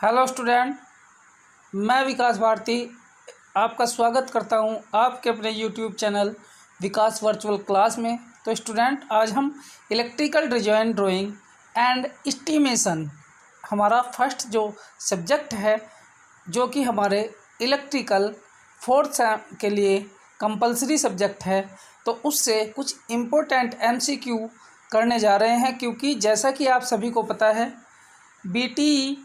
Hello student, मैं विकास भारती आपका स्वागत करता हूं आपके अपने यूट्यूब चैनल विकास वर्चुअल क्लास में। तो स्टूडेंट, आज हम electrical design drawing and estimation हमारा फर्स्ट जो सब्जेक्ट है, जो कि हमारे इलेक्ट्रिकल फोर्थ सेम के लिए कंपलसरी सब्जेक्ट है, तो उससे कुछ इम्पोर्टेंट एमसीक्यू करने जा रहे हैं। क्योंकि जैसा कि आप सभी को पता है, बीटी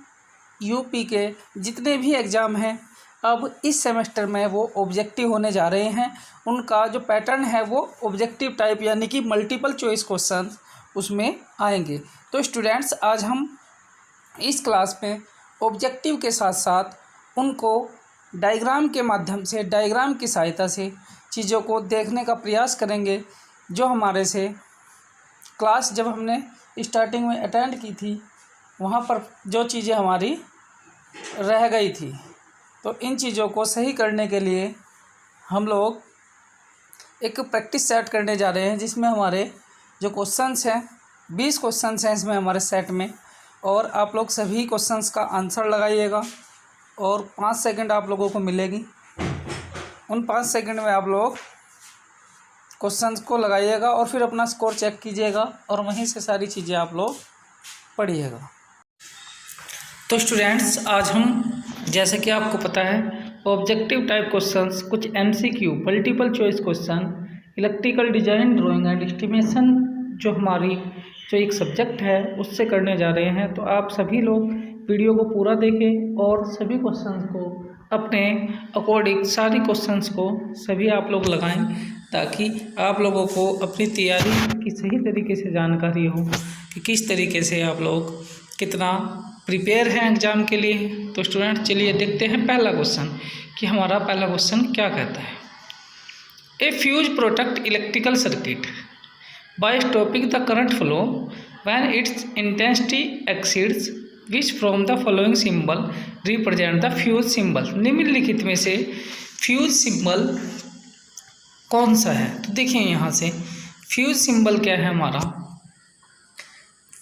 यूपी के जितने भी एग्ज़ाम हैं अब इस सेमेस्टर में वो ऑब्जेक्टिव होने जा रहे हैं। उनका जो पैटर्न है वो ऑब्जेक्टिव टाइप यानी कि मल्टीपल चॉइस क्वेश्चन उसमें आएंगे। तो स्टूडेंट्स, आज हम इस क्लास में ऑब्जेक्टिव के साथ साथ उनको डायग्राम के माध्यम से, डायग्राम की सहायता से चीज़ों को देखने का प्रयास करेंगे। जो हमारे से क्लास जब हमने स्टार्टिंग में अटेंड की थी, वहाँ पर जो चीज़ें हमारी रह गई थी, तो इन चीज़ों को सही करने के लिए हम लोग एक प्रैक्टिस सेट करने जा रहे हैं, जिसमें हमारे जो क्वेश्चंस हैं 20 क्वेश्चंस हैं इसमें हमारे सेट में। और आप लोग सभी क्वेश्चंस का आंसर लगाइएगा और 5 सेकंड आप लोगों को मिलेगी। उन 5 सेकंड में आप लोग क्वेश्चंस को लगाइएगा और फिर अपना स्कोर चेक कीजिएगा और वहीं से सारी चीज़ें आप लोग पढ़िएगा। तो स्टूडेंट्स, आज हम, जैसे कि आपको पता है, ऑब्जेक्टिव टाइप क्वेश्चंस, कुछ MCQ multiple choice question, electrical design drawing and estimation जो हमारी जो एक सब्जेक्ट है उससे करने जा रहे हैं। तो आप सभी लोग वीडियो को पूरा देखें और सभी क्वेश्चंस को अपने अकॉर्डिंग, सारी क्वेश्चंस को सभी आप लोग लगाएं, ताकि आप लोगों को अपनी तैयारी की सही तरीके से जानकारी हो कि किस तरीके से आप लोग कितना प्रिपेयर हैं एग्ज़ाम के लिए। तो स्टूडेंट, चलिए देखते हैं पहला क्वेश्चन कि हमारा पहला क्वेश्चन क्या कहता है। A fuse protect electrical circuit by stopping the current flow when its intensity exceeds which from the following symbol represent the fuse symbol. निम्नलिखित में से फ्यूज सिंबल कौन सा है? तो देखिए यहाँ से फ्यूज सिंबल क्या है हमारा।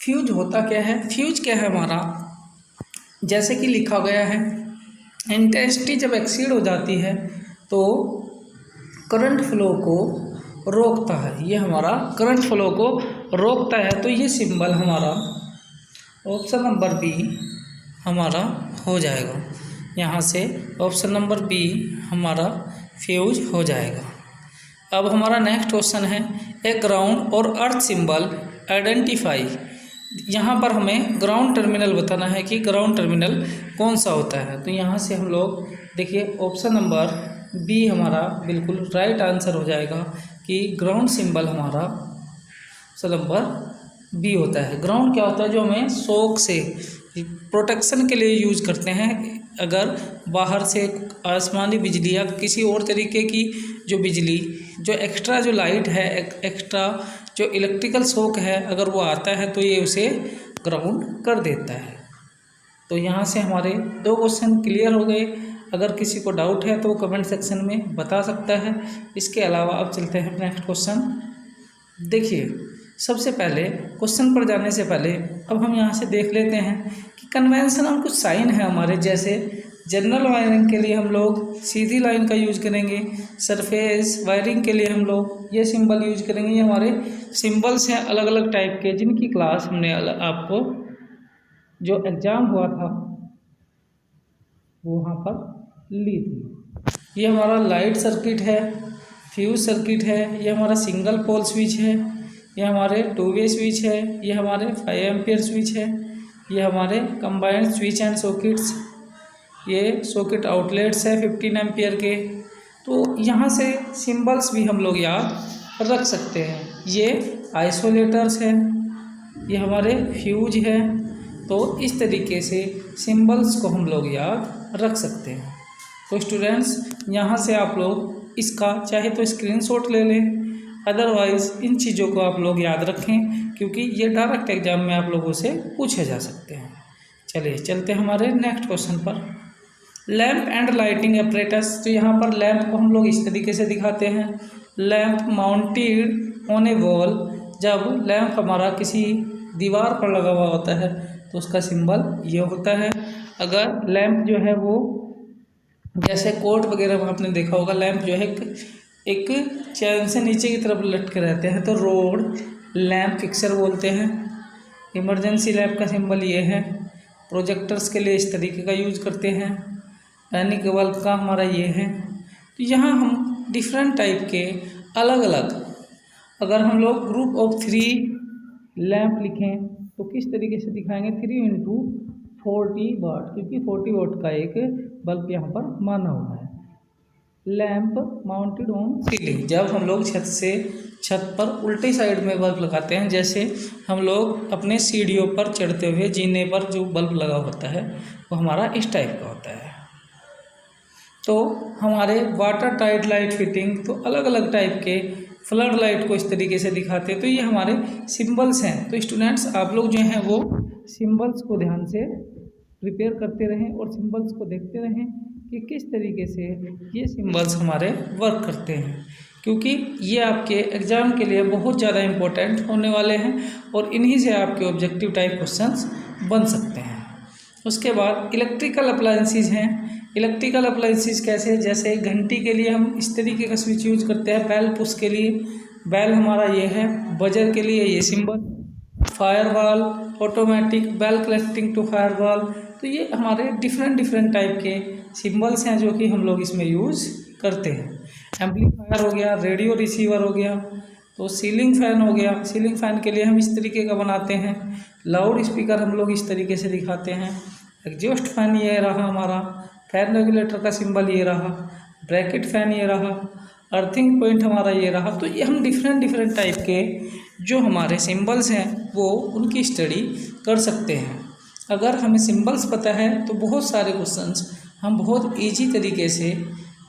फ्यूज होता क्या है? फ्यूज क्या है हमारा, जैसे कि लिखा गया है, इंटेंसिटी जब एक्सीड हो जाती है तो करंट फ्लो को रोकता है। ये हमारा करंट फ्लो को रोकता है। तो ये सिंबल हमारा ऑप्शन नंबर बी हमारा हो जाएगा। यहाँ से ऑप्शन नंबर बी हमारा फ्यूज हो जाएगा। अब हमारा नेक्स्ट क्वेश्चन है, ए ग्राउंड और अर्थ सिंबल आइडेंटिफाई। यहाँ पर हमें ग्राउंड टर्मिनल बताना है कि ग्राउंड टर्मिनल कौन सा होता है। तो यहाँ से हम लोग देखिए ऑप्शन नंबर बी हमारा बिल्कुल राइट आंसर हो जाएगा कि ग्राउंड सिंबल हमारा ऑप्शन नंबर बी होता है। ग्राउंड क्या होता है? जो हमें शॉक से प्रोटेक्शन के लिए यूज़ करते हैं। अगर बाहर से आसमानी बिजली या किसी और तरीके की जो बिजली, जो एक्स्ट्रा जो लाइट है, एक्स्ट्रा जो इलेक्ट्रिकल शॉक है, अगर वो आता है तो ये उसे ग्राउंड कर देता है। तो यहाँ से हमारे 2 क्वेश्चन क्लियर हो गए। अगर किसी को डाउट है तो वो कमेंट सेक्शन में बता सकता है। इसके अलावा अब चलते हैं नेक्स्ट क्वेश्चन। देखिए, सबसे पहले क्वेश्चन पर जाने से पहले अब हम यहाँ से देख लेते हैं कि कन्वेंशनल कुछ साइन है हमारे। जैसे जनरल वायरिंग के लिए हम लोग सीधी लाइन का यूज करेंगे, सरफेस वायरिंग के लिए हम लोग ये सिंबल यूज करेंगे। ये हमारे सिंबल्स हैं अलग अलग टाइप के, जिनकी क्लास हमने आपको जो एग्ज़ाम हुआ था वो वहाँ पर ली थी। ये हमारा लाइट सर्किट है, फ्यूज सर्किट है, ये हमारा सिंगल पोल स्विच है, ये हमारे 2 वे स्विच है, ये हमारे 5 एम्पियर स्विच है, ये हमारे कंबाइंड स्विच एंड सॉकेट्स, ये सॉकेट आउटलेट्स है 15 एम्पियर के। तो यहाँ से सिंबल्स भी हम लोग याद रख सकते हैं। ये आइसोलेटर्स है, ये हमारे फ्यूज है। तो इस तरीके से सिंबल्स को हम लोग याद रख सकते हैं। तो स्टूडेंट्स, यहाँ से आप लोग इसका चाहे तो स्क्रीनशॉट ले लें, अदरवाइज़ इन चीज़ों को आप लोग याद रखें, क्योंकि ये डायरेक्ट एग्जाम में आप लोगों से पूछे जा सकते हैं। चलिए चलते हैं हमारे नेक्स्ट क्वेश्चन पर। Lamp and lighting apparatus. तो यहाँ पर लैंप को हम लोग इस तरीके से दिखाते हैं, lamp mounted on A wall. जब लैंप हमारा किसी दीवार पर लगा हुआ होता है तो उसका सिंबल ये होता है। अगर लैंप जो है वो जैसे कोट वगैरह में आपने देखा होगा, लैंप जो है एक चैन से नीचे की तरफ लटके रहते हैं, तो रोड लैंप फिक्सर बोलते हैं। इमरजेंसी लैंप का सिंबल ये है। प्रोजेक्टर्स के लिए इस तरीके का यूज करते हैं। पैनिक बल्ब का हमारा ये है। तो यहाँ हम डिफरेंट टाइप के अलग अलग, अगर हम लोग ग्रुप ऑफ 3 लैंप लिखें तो किस तरीके से दिखाएंगे, 3 इंटू 40 वाट, क्योंकि 40 वाट का एक बल्ब यहाँ पर माना हुआ है। लैंप माउंटेड ऑन सीलिंग, जब हम लोग छत पर उल्टी साइड में बल्ब लगाते हैं, जैसे हम लोग अपने सीढ़ियों पर चढ़ते हुए जीने पर जो बल्ब लगा होता है वो हमारा इस टाइप का होता है। तो हमारे वाटर टाइट लाइट फिटिंग, तो अलग अलग टाइप के फ्लड लाइट को इस तरीके से दिखाते हैं। तो ये हमारे सिंबल्स हैं। तो स्टूडेंट्स आप लोग जो हैं वो सिंबल्स को ध्यान से प्रिपेयर करते रहें और सिंबल्स को देखते रहें कि किस तरीके से ये सिंबल्स हमारे वर्क करते हैं, क्योंकि ये आपके एग्ज़ाम के लिए बहुत ज़्यादा इम्पोर्टेंट होने वाले हैं और इन्हीं से आपके ऑब्जेक्टिव टाइप क्वेश्चंस बन सकते हैं। उसके बाद इलेक्ट्रिकल अप्लायंसेस हैं। इलेक्ट्रिकल अप्लायंसेस कैसे, जैसे घंटी के लिए हम इस तरीके का स्विच यूज करते हैं, बेल पुश के लिए बेल हमारा ये है, बजर के लिए ये symbol, firewall automatic, bell connecting to firewall. तो ये हमारे डिफरेंट टाइप के सिंबल्स हैं जो कि हम लोग इसमें यूज़ करते हैं। एम्पलीफायर हो गया, रेडियो रिसीवर हो गया, तो सीलिंग फैन हो गया, सीलिंग फैन के लिए हम इस तरीके का बनाते हैं। लाउड स्पीकर हम लोग इस तरीके से दिखाते हैं। एग्जॉस्ट फैन ये रहा हमारा, फैन रेगुलेटर का सिंबल ये रहा, ब्रैकेट फैन ये रहा, अर्थिंग पॉइंट हमारा ये रहा। तो ये हम डिफरेंट टाइप के जो हमारे सिंबल्स हैं वो उनकी स्टडी कर सकते हैं। अगर हमें सिंबल्स पता है तो बहुत सारे क्वेश्चंस हम बहुत इजी तरीके से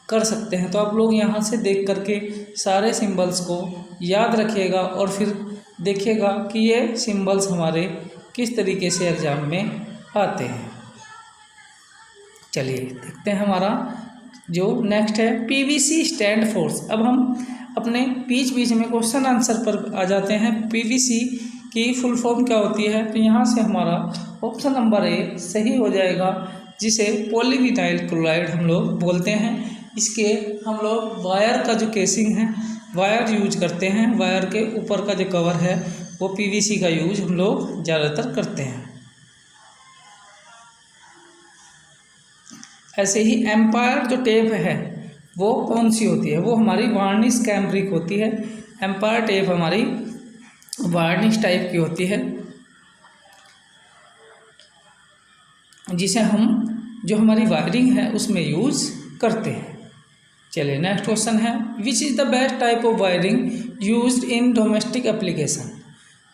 कर सकते हैं। तो आप लोग यहाँ से देख करके सारे सिंबल्स को याद रखिएगा और फिर देखिएगा कि ये सिंबल्स हमारे किस तरीके से एग्ज़ाम में आते हैं। चलिए देखते हैं हमारा जो नेक्स्ट है पीवीसी स्टैंड फोर्स। अब हम अपने बीच में क्वेश्चन आंसर पर आ जाते हैं। पीवीसी की फुल फॉर्म क्या होती है, तो यहाँ से हमारा ऑप्शन नंबर ए सही हो जाएगा, जिसे पॉलीविनाइल क्लोराइड हम लोग बोलते हैं। इसके हम लोग वायर का जो केसिंग है, वायर यूज करते हैं, वायर के ऊपर का जो कवर है वो पीवीसी का यूज हम लोग ज़्यादातर करते हैं। ऐसे ही एम्पायर जो टेप है वो कौन सी होती है, वो हमारी वार्निश कैम्ब्रिक होती है। एम्पायर टेप हमारी वार्निश टाइप की होती है, जिसे हम जो हमारी वायरिंग है उसमें यूज करते हैं। चलिए नेक्स्ट क्वेश्चन है, which is the best type of wiring used in domestic application.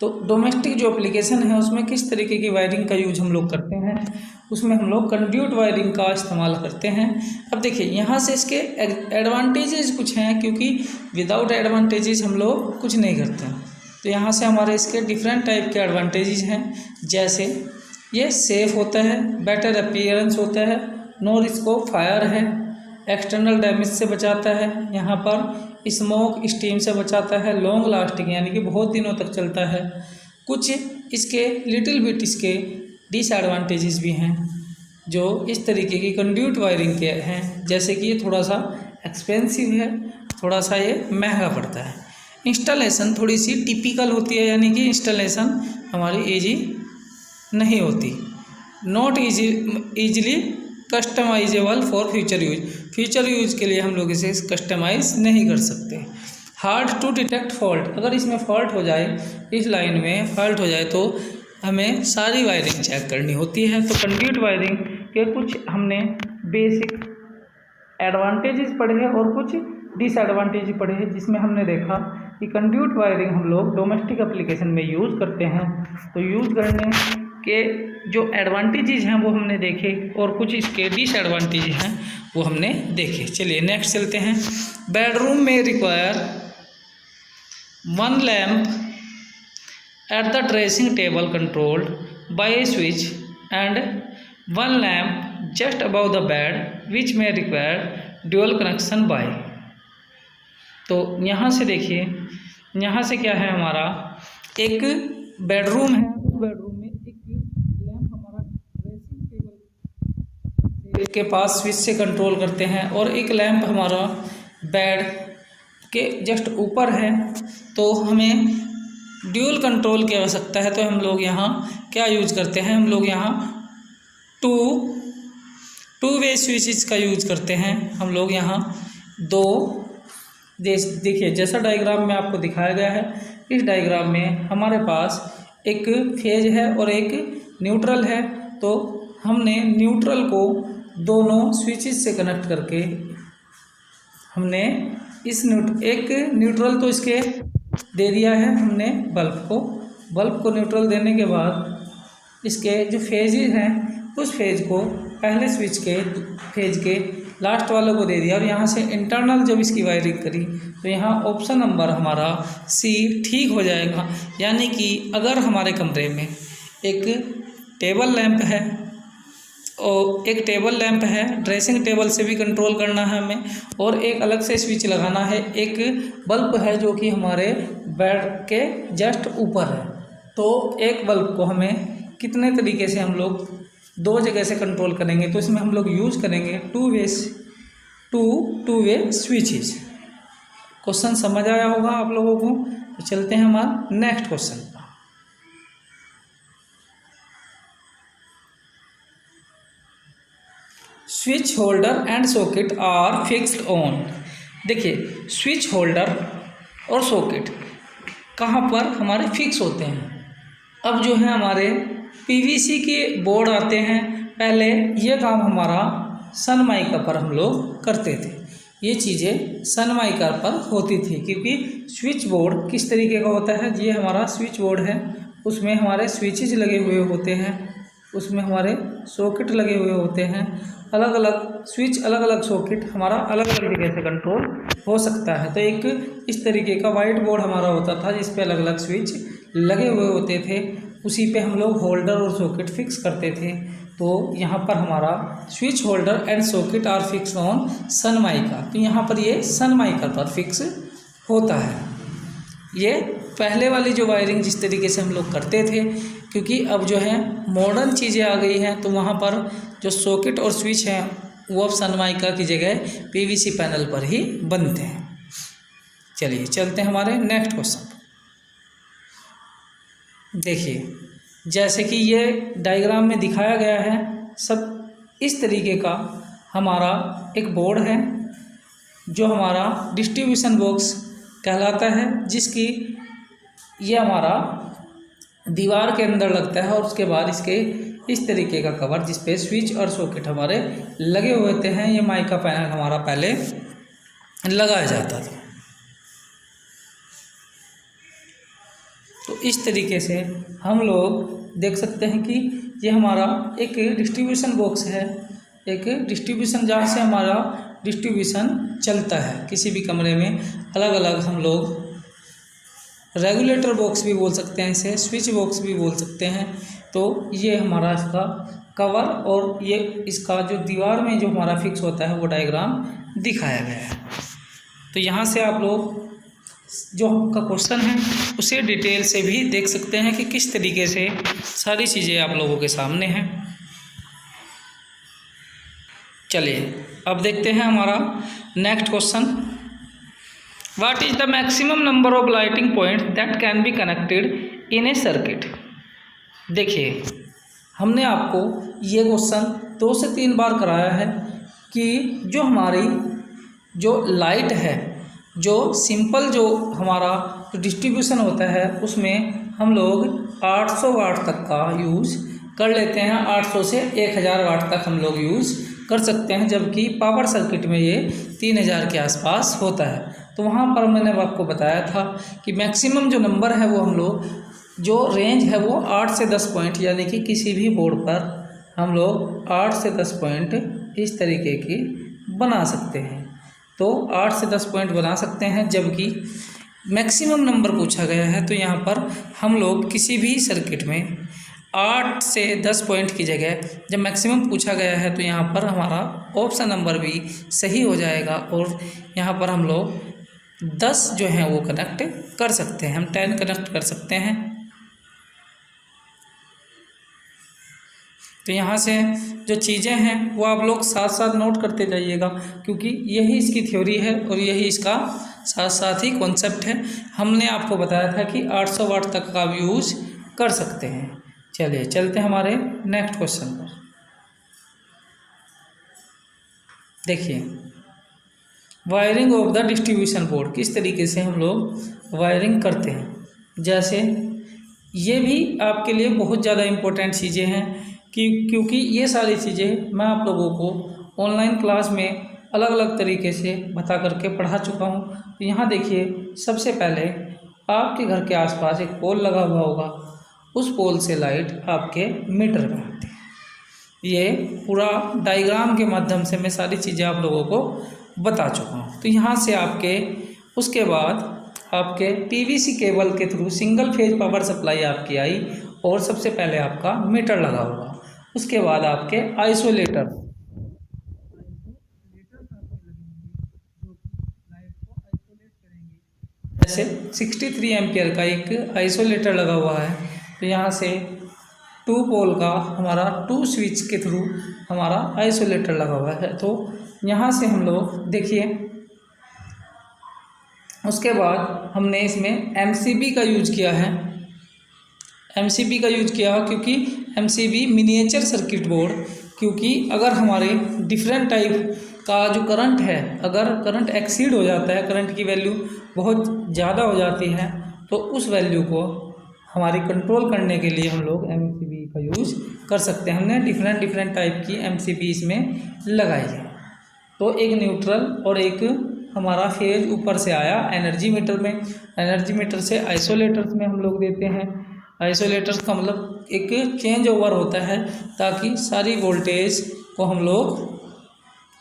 तो डोमेस्टिक जो एप्लीकेशन है उसमें किस तरीके की वायरिंग का यूज हम लोग करते हैं, उसमें हम लोग कंड्यूट वायरिंग का इस्तेमाल करते हैं। अब देखिए यहाँ से इसके एडवांटेजेस कुछ हैं, क्योंकि विदाउट एडवांटेजेस हम लोग कुछ नहीं करते हैं। तो यहाँ से हमारे इसके डिफरेंट टाइप के एडवांटेजेस हैं, जैसे ये सेफ होता है, बेटर अपीयरेंस होता है, नो रिस्क ऑफ फायर है, एक्सटर्नल डैमेज से बचाता है, यहाँ पर स्मोक स्टीम से बचाता है, लॉन्ग लास्टिंग यानी कि बहुत दिनों तक चलता है। कुछ इसके लिटिल बिट इसके डिसएडवांटेजेस भी हैं जो इस तरीके की कंड्यूट वायरिंग के हैं, जैसे कि ये थोड़ा सा एक्सपेंसिव है, थोड़ा सा ये महंगा पड़ता है। इंस्टॉलेशन थोड़ी सी टिपिकल होती है, यानी कि इंस्टॉलेशन हमारी ईजी नहीं होती। Not easily customisable for future use, future use के लिए हम लोग इसे कस्टमाइज नहीं कर सकते। हार्ड टू डिटेक्ट फॉल्ट, अगर इसमें फॉल्ट हो जाए, इस लाइन में फॉल्ट हो जाए तो हमें सारी वायरिंग चेक करनी होती है। तो कंड्यूट वायरिंग के कुछ हमने बेसिक एडवांटेजेस पढ़े हैं और कुछ डिसएडवांटेज पढ़े हैं, जिसमें हमने देखा कि कंड्यूट वायरिंग हम लोग डोमेस्टिक एप्लीकेशन में यूज़ करते हैं। तो यूज़ करने के जो एडवांटेजेस हैं वो हमने देखे और कुछ इसके डिसएडवांटेज हैं वो हमने देखे। चलिए नेक्स्ट चलते हैं। बेडरूम में require 1 lamp at the dressing table controlled by a switch and 1 lamp just above the bed which में रिक्वायर ड्यूअल कनेक्शन बाय। तो यहाँ से देखिए, यहाँ से क्या है, हमारा एक बेडरूम है, उस बेडरूम में एक लैम्प हमारा ड्रेसिंग टेबल के पास स्विच से कंट्रोल करते हैं, और एक लैंप हमारा बेड के जस्ट ऊपर है। तो हमें ड्यूल कंट्रोल की आवश्यकता है, तो हम लोग यहाँ क्या यूज करते हैं, हम लोग यहाँ टू वे स्विचेस का यूज करते हैं। हम लोग यहाँ दो, देखिए जैसा डायग्राम में आपको दिखाया गया है, इस डायग्राम में हमारे पास एक फेज है और एक न्यूट्रल है। तो हमने न्यूट्रल को दोनों स्विचेस से कनेक्ट करके हमने इस एक न्यूट्रल तो इसके दे दिया है हमने बल्ब को न्यूट्रल देने के बाद इसके जो फेजेस हैं उस फेज को पहले स्विच के फेज के लास्ट वालों को दे दिया, और यहाँ से इंटरनल जब इसकी वायरिंग करी तो यहाँ ऑप्शन नंबर हमारा सी ठीक हो जाएगा। यानी कि अगर हमारे कमरे में एक टेबल लैंप है और एक टेबल लैंप है, ड्रेसिंग टेबल से भी कंट्रोल करना है हमें, और एक अलग से स्विच लगाना है, एक बल्ब है जो कि हमारे बेड के जस्ट ऊपर है। तो एक बल्ब को हमें कितने तरीके से हम लोग दो जगह से कंट्रोल करेंगे, तो इसमें हम लोग यूज करेंगे टू वे स्विचेस। क्वेश्चन समझ आया होगा आप लोगों को। तो चलते हैं हमारा नेक्स्ट क्वेश्चन पर। Switch holder and socket are fixed on. देखिए स्विच होल्डर और सॉकेट कहाँ पर हमारे फिक्स होते हैं। अब जो है हमारे पीवीसी के बोर्ड आते हैं, पहले ये काम हमारा सनमाइका पर हम लोग करते थे, ये चीज़ें सनमाइका पर होती थी। क्योंकि स्विच बोर्ड किस तरीके का होता है, ये हमारा स्विच बोर्ड है, उसमें हमारे स्विचेज लगे हुए होते हैं, उसमें हमारे सॉकेट लगे हुए होते हैं, अलग अलग स्विच अलग अलग सॉकेट हमारा अलग अलग जगह से कंट्रोल हो सकता है। तो एक इस तरीके का वाइट बोर्ड हमारा होता था जिस पे अलग अलग स्विच लगे हुए होते थे, उसी पे हम लोग होल्डर और सॉकेट फिक्स करते थे। तो यहाँ पर हमारा switch holder and socket are fix on Sunmica, तो यहाँ पर ये सनमाइका पर फिक्स होता है। ये पहले वाली जो वायरिंग जिस तरीके से हम लोग करते थे, क्योंकि अब जो है मॉडर्न चीज़ें आ गई हैं, तो वहाँ पर जो सॉकेट और स्विच हैं वो अब सनमाइका की जगह पीवीसी पैनल पर ही बनते हैं। चलिए चलते हैं हमारे नेक्स्ट क्वेश्चन। देखिए जैसे कि ये डायग्राम में दिखाया गया है, सब इस तरीके का हमारा एक बोर्ड है जो हमारा डिस्ट्रीब्यूशन बॉक्स कहलाता है, जिसकी ये हमारा दीवार के अंदर लगता है, और उसके बाद इसके इस तरीके का कवर जिस पे स्विच और सॉकेट हमारे लगे हुए होते हैं, ये माइका पैनल हमारा पहले लगाया जाता था। तो इस तरीके से हम लोग देख सकते हैं कि ये हमारा एक डिस्ट्रीब्यूशन बॉक्स है, एक डिस्ट्रीब्यूशन जहाँ से हमारा डिस्ट्रीब्यूशन चलता है किसी भी कमरे में। अलग अलग हम लोग रेगुलेटर बॉक्स भी बोल सकते हैं इसे, स्विच बॉक्स भी बोल सकते हैं। तो ये हमारा इसका कवर और ये इसका जो दीवार में जो हमारा फिक्स होता है वो डायग्राम दिखाया गया है। तो यहाँ से आप लोग जो आपका क्वेश्चन है उसे डिटेल से भी देख सकते हैं कि किस तरीके से सारी चीज़ें आप लोगों के सामने हैं। चलिए अब देखते हैं हमारा next question. What is the maximum number of lighting point that can be connected in A circuit. देखिए हमने आपको ये क्वेश्चन 2 से 3 बार कराया है कि जो हमारी जो लाइट है, जो सिंपल जो हमारा डिस्ट्रीब्यूशन होता है उसमें हम लोग 800 वाट तक का यूज़ कर लेते हैं, 800 से 1000 वाट तक हम लोग यूज़ कर सकते हैं, जबकि पावर सर्किट में ये 3000 के आसपास होता है। तो वहाँ पर मैंने आपको बताया था कि मैक्सिमम जो नंबर है वो हम लोग जो रेंज है वो 8 से 10 पॉइंट, यानी कि किसी भी बोर्ड पर हम लोग 8 से 10 पॉइंट इस तरीके की बना सकते हैं। तो 8 से 10 पॉइंट बना सकते हैं, जबकि मैक्सिमम नंबर पूछा गया है तो यहाँ पर हम लोग किसी भी सर्किट में 8 से 10 पॉइंट की जगह जब मैक्सिमम पूछा गया है तो यहाँ पर हमारा ऑप्शन नंबर भी सही हो जाएगा, और यहाँ पर हम लोग 10 जो हैं वो कनेक्ट कर सकते हैं, हम 10 कनेक्ट कर सकते हैं। तो यहाँ से जो चीज़ें हैं वो आप लोग साथ साथ नोट करते जाइएगा, क्योंकि यही इसकी थ्योरी है और यही इसका साथ साथ ही कॉन्सेप्ट है। हमने आपको बताया था कि 800 वाट तक का आप यूज कर सकते हैं। चलिए चलते हैं हमारे नेक्स्ट क्वेश्चन पर। देखिए, wiring of the distribution board, किस तरीके से हम लोग वायरिंग करते हैं। जैसे ये भी आपके लिए बहुत ज़्यादा इम्पोर्टेंट चीज़ें हैं क्योंकि ये सारी चीज़ें मैं आप लोगों को ऑनलाइन क्लास में अलग अलग तरीके से बता करके पढ़ा चुका हूँ। तो यहाँ देखिए, सबसे पहले आपके घर के आसपास एक पोल लगा हुआ होगा, उस पोल से लाइट आपके मीटर में आती है। ये पूरा डायग्राम के माध्यम से मैं सारी चीज़ें आप लोगों को बता चुका हूँ। तो यहाँ से आपके उसके बाद आपके पीवीसी केबल के through single phase power supply आपकी आई और सबसे पहले आपका मीटर लगा होगा। उसके बाद आपके आइसोलेटर जैसे 63 एम्पियर का एक आइसोलेटर लगा हुआ है। तो यहाँ से 2 पोल का हमारा 2 स्विच के थ्रू हमारा आइसोलेटर लगा हुआ है। तो यहाँ से हम लोग देखिए, उसके बाद हमने इसमें एमसीबी का यूज किया है। एमसीबी का यूज किया क्योंकि एमसीबी मिनिएचर सर्किट बोर्ड, क्योंकि अगर हमारे डिफरेंट टाइप का जो करंट है, अगर करंट एक्सीड हो जाता है, करंट की वैल्यू बहुत ज़्यादा हो जाती है, तो उस वैल्यू को हमारी कंट्रोल करने के लिए हम लोग एमसीबी का यूज कर सकते हैं। हमने डिफरेंट टाइप की एमसीबी इसमें लगाई है। तो एक न्यूट्रल और एक हमारा फेज ऊपर से आया एनर्जी मीटर में, एनर्जी मीटर से आइसोलेटर्स में हम लोग देते हैं। आइसोलेटर्स का मतलब एक चेंज ओवर होता है, ताकि सारी वोल्टेज को हम लोग,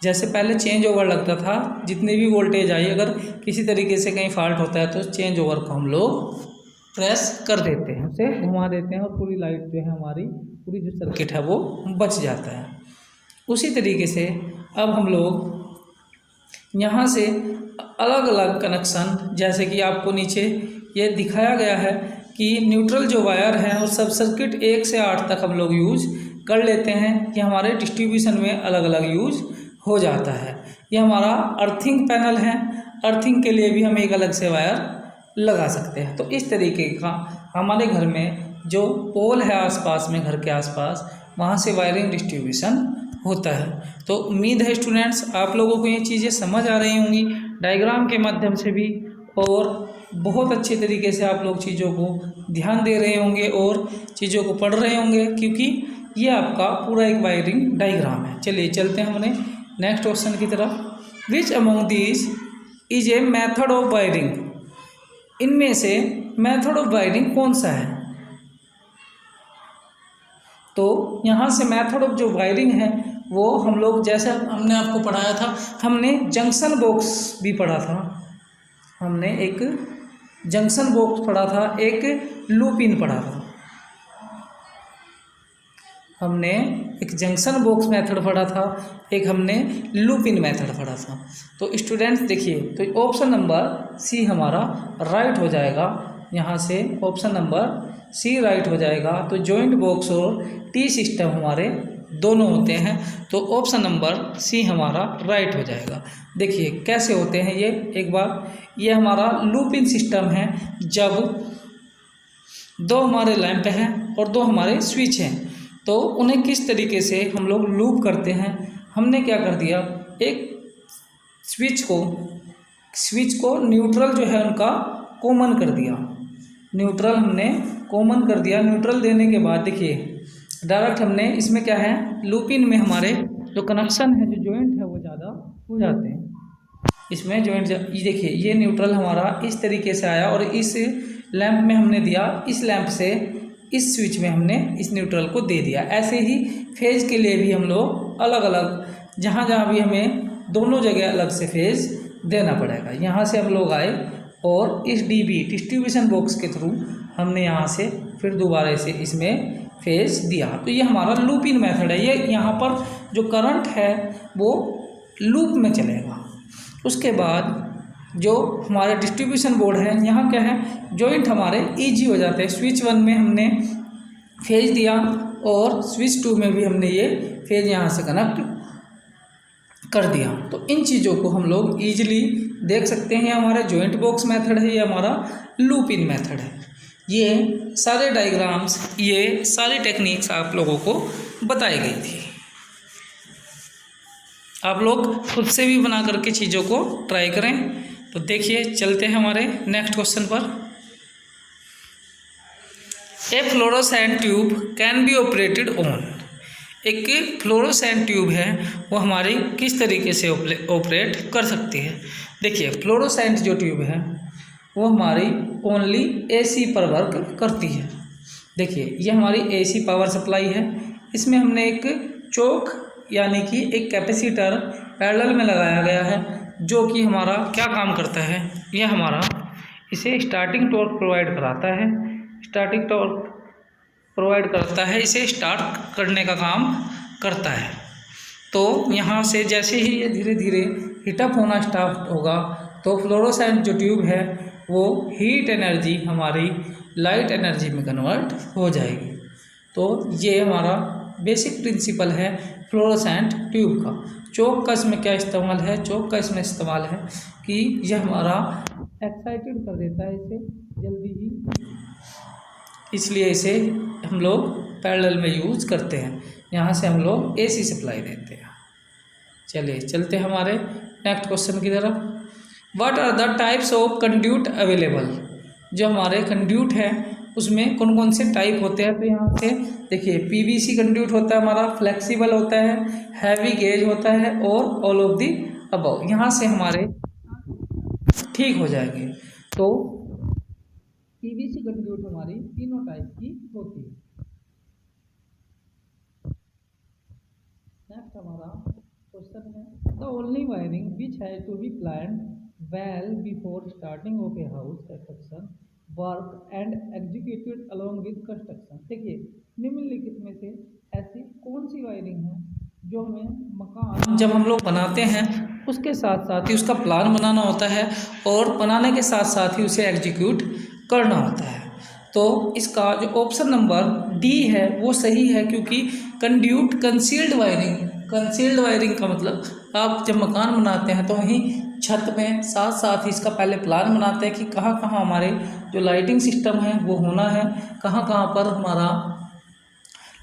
जैसे पहले चेंज ओवर लगता था, जितनी भी वोल्टेज आई अगर किसी तरीके से कहीं फॉल्ट होता है तो चेंज ओवर को हम लोग प्रेस कर देते हैं, उसे घुमा देते हैं और पूरी लाइट जो है हमारी पूरी जो सर्किट है वो बच जाता है। उसी तरीके से अब हम लोग यहाँ से अलग अलग कनेक्शन, जैसे कि आपको नीचे ये दिखाया गया है कि न्यूट्रल जो वायर है और सब सर्किट 1 से 8 तक हम लोग यूज कर लेते हैं कि हमारे डिस्ट्रीब्यूशन में अलग अलग यूज हो जाता है। ये हमारा अर्थिंग पैनल है, अर्थिंग के लिए भी हम एक अलग से वायर लगा सकते हैं। तो इस तरीके का हमारे घर में जो पोल है आसपास में, घर के आसपास, वहाँ से वायरिंग डिस्ट्रीब्यूशन होता है। तो उम्मीद है स्टूडेंट्स आप लोगों को ये चीज़ें समझ आ रही होंगी डायग्राम के माध्यम से भी, और बहुत अच्छे तरीके से आप लोग चीज़ों को ध्यान दे रहे होंगे और चीज़ों को पढ़ रहे होंगे, क्योंकि ये आपका पूरा एक वायरिंग डायग्राम है। चलिए चलते हैं हमने नेक्स्ट क्वेश्चन की तरफ। Which among these is a method of wiring, इनमें से मेथड ऑफ वायरिंग कौन सा है। तो यहाँ से मेथड ऑफ जो वायरिंग है वो हम लोग, जैसे हमने आपको पढ़ाया था, हमने जंक्शन बॉक्स भी पढ़ा था, हमने एक जंक्शन बॉक्स पढ़ा था, एक लूप इन पढ़ा था, हमने एक जंक्शन बॉक्स मेथड पढ़ा था, एक हमने लूप इन मेथड पढ़ा था। तो स्टूडेंट्स देखिए, तो ऑप्शन नंबर सी हमारा राइट हो जाएगा। यहाँ से ऑप्शन नंबर सी राइट हो जाएगा। तो जॉइंट बॉक्स और टी सिस्टम हमारे दोनों होते हैं, तो ऑप्शन नंबर सी हमारा राइट हो जाएगा। देखिए कैसे होते हैं ये, एक बार ये हमारा लूप इन सिस्टम है, जब 2 हमारे लैंप हैं और 2 हमारे स्विच हैं, तो उन्हें किस तरीके से हम लोग लूप करते हैं। हमने क्या कर दिया, एक स्विच को न्यूट्रल जो है उनका कॉमन कर दिया, न्यूट्रल हमने कॉमन कर दिया। न्यूट्रल देने के बाद देखिए डायरेक्ट हमने इसमें क्या है, लूप इन में हमारे जो कनेक्शन है, जो जॉइंट है, वो ज़्यादा हो जाते हैं। इसमें जॉइंट, ये देखिए ये न्यूट्रल हमारा इस तरीके से आया और इस लैंप में हमने दिया, इस लैंप से इस स्विच में हमने इस न्यूट्रल को दे दिया। ऐसे ही फेज के लिए भी हम लोग अलग अलग, जहाँ जहाँ भी हमें दोनों जगह अलग से फेज देना पड़ेगा। यहाँ से हम लोग आए और इस डीबी डिस्ट्रीब्यूशन बॉक्स के थ्रू हमने यहाँ से फिर दोबारा से इसमें फेज दिया। तो ये हमारा लूप इन मेथड है। ये यहाँ पर जो करंट है वो लूप में चलेगा। उसके बाद जो हमारे डिस्ट्रीब्यूशन बोर्ड है, यहाँ क्या है, जॉइंट हमारे इजी हो जाते हैं। स्विच 1 में हमने फेज दिया और स्विच 2 में भी हमने ये फेज यहाँ से कनेक्ट कर दिया। तो इन चीज़ों को हम लोग ईजिली देख सकते हैं। हमारा जॉइंट बॉक्स मेथड है, ये हमारा लूप इन मेथड है। ये सारे डायग्राम्स, ये सारी टेक्निक्स आप लोगों को बताई गई थी। आप लोग खुद से भी बना करके चीज़ों को ट्राई करें। तो देखिए, चलते हैं हमारे नेक्स्ट क्वेश्चन पर। A fluorescent tube can be operated on. एक फ्लोरोसेंट ट्यूब है, वो हमारी किस तरीके से ऑपरेट कर सकती है। देखिए, फ्लोरोसेंट जो ट्यूब है वो हमारी ओनली एसी पर वर्क करती है। देखिए, ये हमारी एसी पावर सप्लाई है। इसमें हमने एक चोक यानी कि एक कैपेसिटर पैरेलल में लगाया गया है, जो कि हमारा क्या काम करता है, यह हमारा इसे स्टार्टिंग टॉर्क प्रोवाइड कराता है। स्टार्टिंग टॉर्क प्रोवाइड करता है, इसे स्टार्ट करने का काम करता है। तो यहाँ से जैसे ही ये धीरे धीरे हीटअप होना स्टार्ट होगा, तो फ्लोरोसेंट जो ट्यूब है वो हीट एनर्जी हमारी लाइट एनर्जी में कन्वर्ट हो जाएगी। तो ये हमारा बेसिक प्रिंसिपल है फ्लोरोसेंट ट्यूब का। चोक का इसमें क्या इस्तेमाल है, चोक का इसमें इस्तेमाल है कि यह हमारा एक्साइटेड कर देता है इसे जल्दी ही, इसलिए इसे हम लोग पैरेलल में यूज़ करते हैं। यहाँ से हम लोग एसी सप्लाई देते हैं। चलिए, चलते हैं हमारे नेक्स्ट क्वेश्चन की तरफ। What are the types of conduit available. जो हमारे कंड्यूट है उसमें कौन कौन से टाइप होते हैं। तो यहाँ से देखिए, पीवीसी कंड्यूट होता है हमारा, फ्लेक्सिबल होता है, हैवी गेज होता है और ऑल ऑफ दी अबव। यहाँ से हमारे ठीक हो जाएंगे। तो पीवीसी कंड्यूट हमारी तीनों टाइप की होती है। नेक्स्ट हमारा क्वेश्चन है, the only wiring which has to be planned well before starting of a house construction work and executed along with construction. देखिए, निम्नलिखित में से ऐसी कौन सी वायरिंग है जो हमें मकान जब हम लोग बनाते हैं उसके साथ साथ ही उसका प्लान बनाना होता है और बनाने के साथ साथ ही उसे एग्जीक्यूट करना होता है। तो इसका जो ऑप्शन नंबर डी है वो सही है, क्योंकि कंड्यूट कंसील्ड वायरिंग का मतलब आप जब मकान बनाते हैं तो वहीं छत में साथ साथ ही इसका पहले प्लान बनाते हैं कि कहाँ कहाँ हमारे जो लाइटिंग सिस्टम है वो होना है, कहाँ कहाँ पर हमारा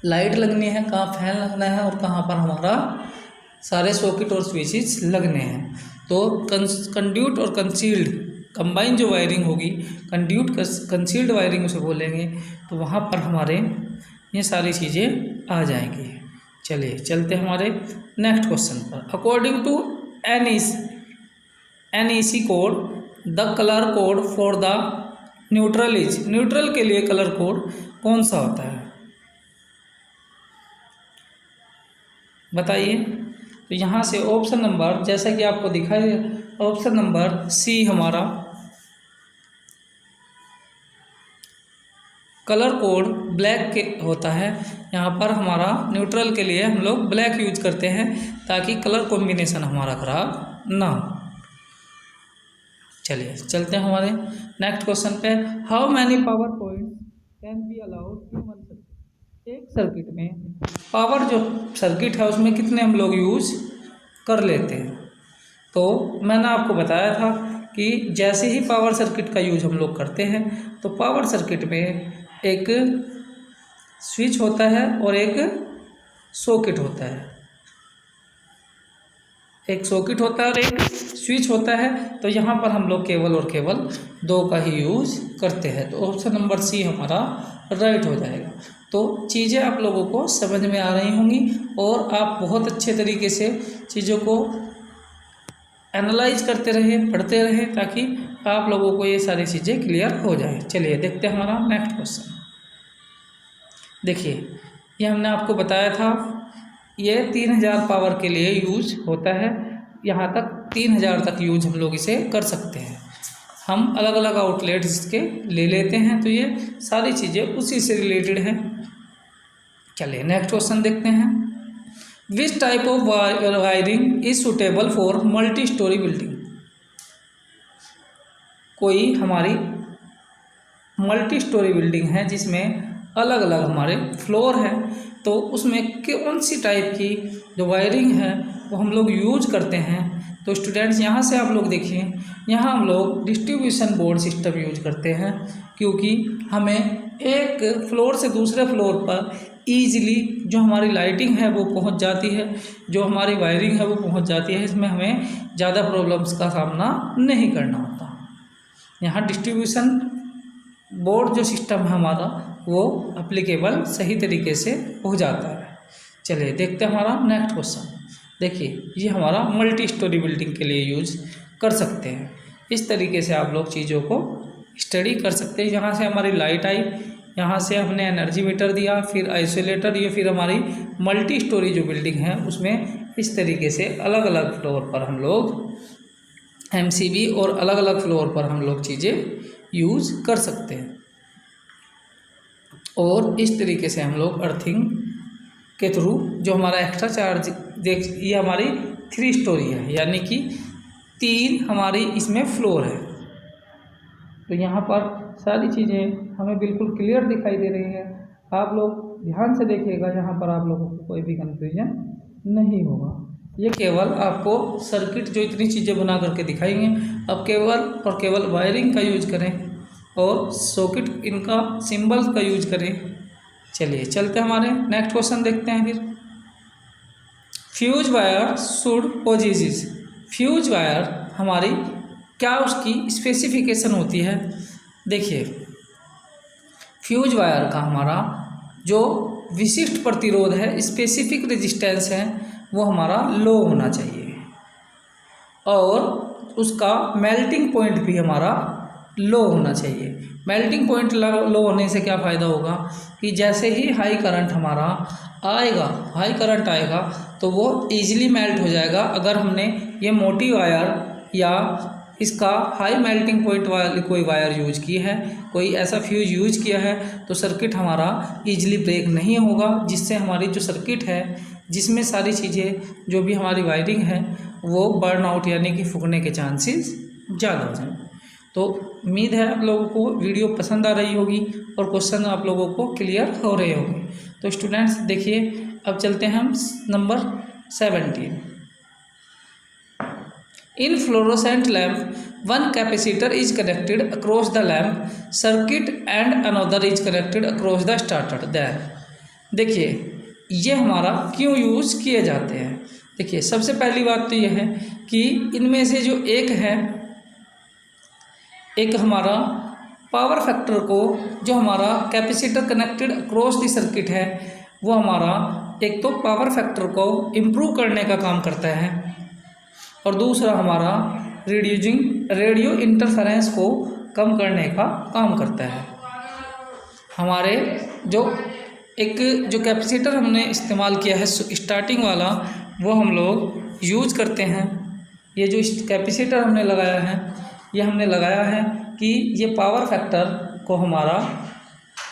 लाइट लगनी है, कहाँ फैन लगना है और कहाँ पर हमारा सारे सॉकेट और स्विचेस लगने हैं। तो कंड्यूट और कंसील्ड कंबाइन जो वायरिंग होगी, कंड्यूट कंसील्ड वायरिंग उसे बोलेंगे, तो वहाँ पर हमारे ये सारी चीज़ें आ जाएंगी। चलिए, चलते हमारे नेक्स्ट क्वेश्चन पर। According to NEC code the colour code for the neutral is. Neutral के लिए कलर कोड कौन सा होता है बताइए। तो यहाँ से ऑप्शन नंबर, जैसा कि आपको दिखाई, ऑप्शन नंबर सी हमारा कलर कोड ब्लैक के होता है। यहाँ पर हमारा न्यूट्रल के लिए हम लोग ब्लैक यूज करते हैं ताकि कलर कॉम्बिनेशन हमारा खराब ना हो। चलिए, चलते हैं हमारे नेक्स्ट क्वेश्चन पे। How many power point can be allowed in one circuit. एक सर्किट में पावर जो सर्किट है उसमें कितने हम लोग यूज कर लेते हैं। तो मैंने आपको बताया था कि जैसे ही पावर सर्किट का यूज हम लोग करते हैं तो पावर सर्किट में एक स्विच होता है और एक सॉकेट होता है, एक सॉकेट होता है और एक स्विच होता है। तो यहाँ पर हम लोग केवल और केवल दो का ही यूज करते हैं। तो ऑप्शन नंबर सी हमारा राइट हो जाएगा। तो चीज़ें आप लोगों को समझ में आ रही होंगी और आप बहुत अच्छे तरीके से चीज़ों को एनालाइज करते रहे, पढ़ते रहे, ताकि आप लोगों को ये सारी चीज़ें क्लियर हो जाए। चलिए, देखते हैं हमारा नेक्स्ट क्वेश्चन। देखिए, ये हमने आपको बताया था, ये 3000 पावर के लिए यूज होता है। यहाँ तक 3000 तक यूज हम लोग इसे कर सकते हैं। हम अलग अलग आउटलेट्स इसके ले लेते हैं, तो ये सारी चीज़ें उसी से रिलेटेड हैं। चलिए, नेक्स्ट क्वेश्चन देखते हैं। Which type of wiring is suitable for multi storey building. कोई हमारी मल्टी स्टोरी बिल्डिंग है जिसमें अलग अलग हमारे फ्लोर हैं, तो उसमें कौन सी टाइप की जो वायरिंग है वो हम लोग यूज करते हैं। तो स्टूडेंट्स यहाँ से आप लोग देखिए, यहाँ हम लोग डिस्ट्रीब्यूशन बोर्ड सिस्टम यूज करते हैं, क्योंकि हमें एक फ्लोर से दूसरे फ्लोर पर ईजिली जो हमारी लाइटिंग है वो पहुंच जाती है, जो हमारी वायरिंग है वो पहुंच जाती है। इसमें हमें ज़्यादा प्रॉब्लम्स का सामना नहीं करना होता। यहाँ डिस्ट्रीब्यूशन बोर्ड जो सिस्टम है हमारा वो एप्लीकेबल सही तरीके से हो जाता है। चलिए देखते हैं हमारा नेक्स्ट क्वेश्चन। देखिए, ये हमारा मल्टी स्टोरी बिल्डिंग के लिए यूज कर सकते हैं। इस तरीके से आप लोग चीज़ों को स्टडी कर सकते हैं। यहाँ से हमारी लाइट आई, यहाँ से हमने एनर्जी मीटर दिया, फिर आइसोलेटर, ये फिर हमारी मल्टी स्टोरी जो बिल्डिंग है उसमें इस तरीके से अलग अलग फ्लोर पर हम लोग एमसीबी और अलग अलग फ्लोर पर हम लोग चीज़ें यूज कर सकते हैं। और इस तरीके से हम लोग अर्थिंग के थ्रू जो हमारा एक्स्ट्रा चार्ज ये हमारी 3 स्टोरी है, यानी कि 3 हमारी इसमें फ्लोर है। तो यहाँ पर सारी चीज़ें हमें बिल्कुल क्लियर दिखाई दे रही है। आप लोग ध्यान से देखिएगा, यहाँ पर आप लोगों को कोई भी कंफ्यूजन नहीं होगा। ये केवल आपको सर्किट जो इतनी चीज़ें बना करके दिखाएंगे, अब केवल और केवल वायरिंग का यूज करें और सॉकेट इनका सिंबल का यूज करें। चलिए चलते हमारे नेक्स्ट क्वेश्चन देखते हैं। फिर fuse wire should possess, fuse wire हमारी क्या उसकी स्पेसिफिकेशन होती है। देखिए, फ्यूज वायर का हमारा जो विशिष्ट प्रतिरोध है, स्पेसिफिक रेजिस्टेंस है, वो हमारा लो होना चाहिए और उसका मेल्टिंग पॉइंट भी हमारा लो होना चाहिए। मेल्टिंग पॉइंट लो होने से क्या फ़ायदा होगा कि जैसे ही हाई करंट हमारा आएगा, हाई करंट आएगा तो वो ईजिली मेल्ट हो जाएगा। अगर हमने ये मोटी वायर या इसका हाई मेल्टिंग पॉइंट वाली कोई वायर यूज की है, कोई ऐसा फ्यूज यूज किया है, तो सर्किट हमारा ईजिली ब्रेक नहीं होगा, जिससे हमारी जो सर्किट है जिसमें सारी चीज़ें जो भी हमारी वायरिंग है वो बर्न आउट यानी कि फूकने के चांसेस ज़्यादा हो जाएंगे। तो उम्मीद है आप लोगों को वीडियो पसंद आ रही होगी और क्वेश्चन आप लोगों को क्लियर हो रहे होंगे। तो स्टूडेंट्स देखिए, अब चलते हैं हम number 17। In fluorescent lamp one capacitor is connected across the lamp circuit and another is connected across the starter. Then देखिए, ये हमारा क्यों यूज किए जाते हैं। देखिए, सबसे पहली बात तो यह है कि इनमें से जो एक हमारा पावर फैक्टर को, जो हमारा capacitor connected across the circuit है, वो हमारा एक तो पावर फैक्टर को इम्प्रूव करने का काम करता है और दूसरा हमारा रेडियो इंटरफेरेंस को कम करने का काम करता है। हमारे जो कैपेसिटर हमने इस्तेमाल किया है स्टार्टिंग वाला, वो हम लोग यूज करते हैं। ये जो कैपेसिटर हमने लगाया है, ये हमने लगाया है कि ये पावर फैक्टर को हमारा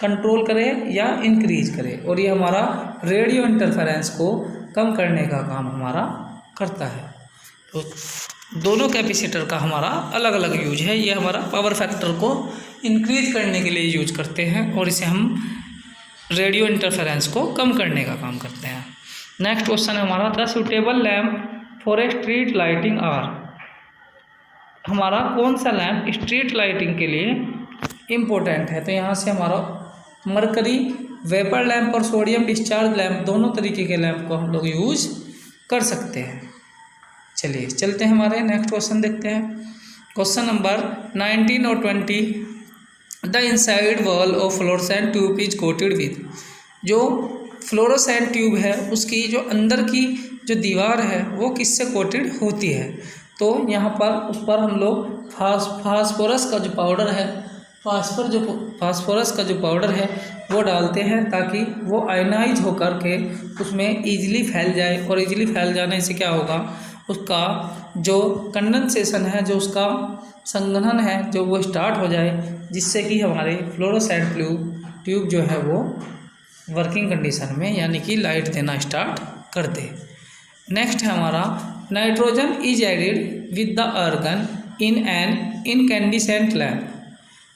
कंट्रोल करे या इंक्रीज करे, और ये हमारा रेडियो इंटरफेरेंस को कम करने का काम हमारा करता है। तो दोनों कैपेसिटर का हमारा अलग अलग यूज है। ये हमारा पावर फैक्टर को इंक्रीज करने के लिए यूज करते हैं और इसे हम रेडियो इंटरफेरेंस को कम करने का काम करते हैं। नेक्स्ट क्वेश्चन है हमारा, the suitable lamp for a street lighting are. हमारा कौन सा लैम्प स्ट्रीट लाइटिंग के लिए इम्पोर्टेंट है। तो यहाँ से हमारा मरकरी वेपर लैम्प और सोडियम डिस्चार्ज लैम्प, दोनों तरीके के लैम्प को हम लोग यूज कर सकते हैं। चलिए चलते हैं हमारे नेक्स्ट क्वेश्चन देखते हैं। क्वेश्चन नंबर 19 और 20, the inside wall of fluorescent tube is coated with. जो फ्लोरोसेंट ट्यूब है उसकी जो अंदर की जो दीवार है वो किससे कोटेड होती है। तो यहाँ पर उस पर हम लोग फास्फोरस का जो पाउडर है, फास्फोरस का जो पाउडर है वो डालते हैं, ताकि वो आयनाइज होकर के उसमें ईजिली फैल जाए, और ईजिली फैल जाने से क्या होगा, उसका जो कंडेंसेशन है, जो उसका संघनन है, जो वो स्टार्ट हो जाए, जिससे कि हमारे फ्लोरोसेंट ट्यूब जो है वो वर्किंग कंडीशन में यानी कि लाइट देना स्टार्ट कर दे। नेक्स्ट है हमारा, nitrogen is added with the argon in an incandescent lamp.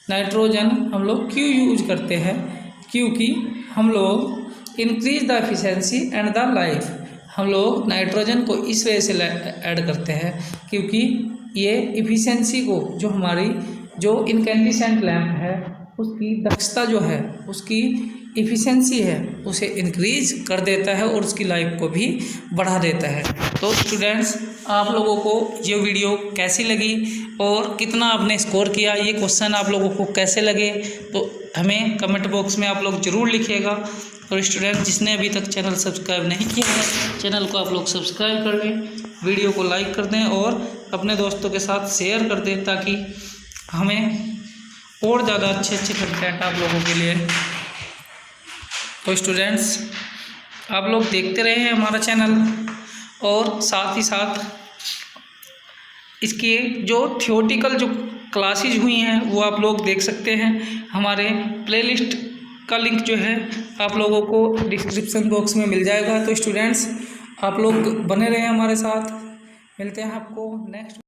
Nitrogen हम लोग क्यों यूज करते हैं, क्योंकि हम लोग increase the efficiency and the life. हम लोग नाइट्रोजन को इस वजह से ऐड करते हैं क्योंकि ये इफ़िशियंसी को, जो हमारी जो इनकैंडिसेंट लैंप है उसकी दक्षता जो है, उसकी इफ़िशियंसी है, उसे इंक्रीज कर देता है और उसकी लाइफ को भी बढ़ा देता है। तो स्टूडेंट्स, आप लोगों को ये वीडियो कैसी लगी और कितना आपने स्कोर किया, ये क्वेश्चन आप लोगों को कैसे लगे, तो हमें कमेंट बॉक्स में आप लोग ज़रूर लिखिएगा। और स्टूडेंट, जिसने अभी तक चैनल सब्सक्राइब नहीं किया है, चैनल को आप लोग सब्सक्राइब कर लें, वीडियो को लाइक कर दें और अपने दोस्तों के साथ शेयर कर दें ताकि हमें और ज़्यादा अच्छे कंटेंट आप लोगों के लिए। तो स्टूडेंट्स, आप लोग देखते रहे हैं हमारा चैनल और साथ ही साथ इसके जो थियोटिकल जो क्लासेज हुई हैं वो आप लोग देख सकते हैं। हमारे प्लेलिस्ट का लिंक जो है आप लोगों को डिस्क्रिप्शन बॉक्स में मिल जाएगा। तो स्टूडेंट्स, आप लोग बने रहें हमारे साथ। मिलते हैं आपको नेक्स्ट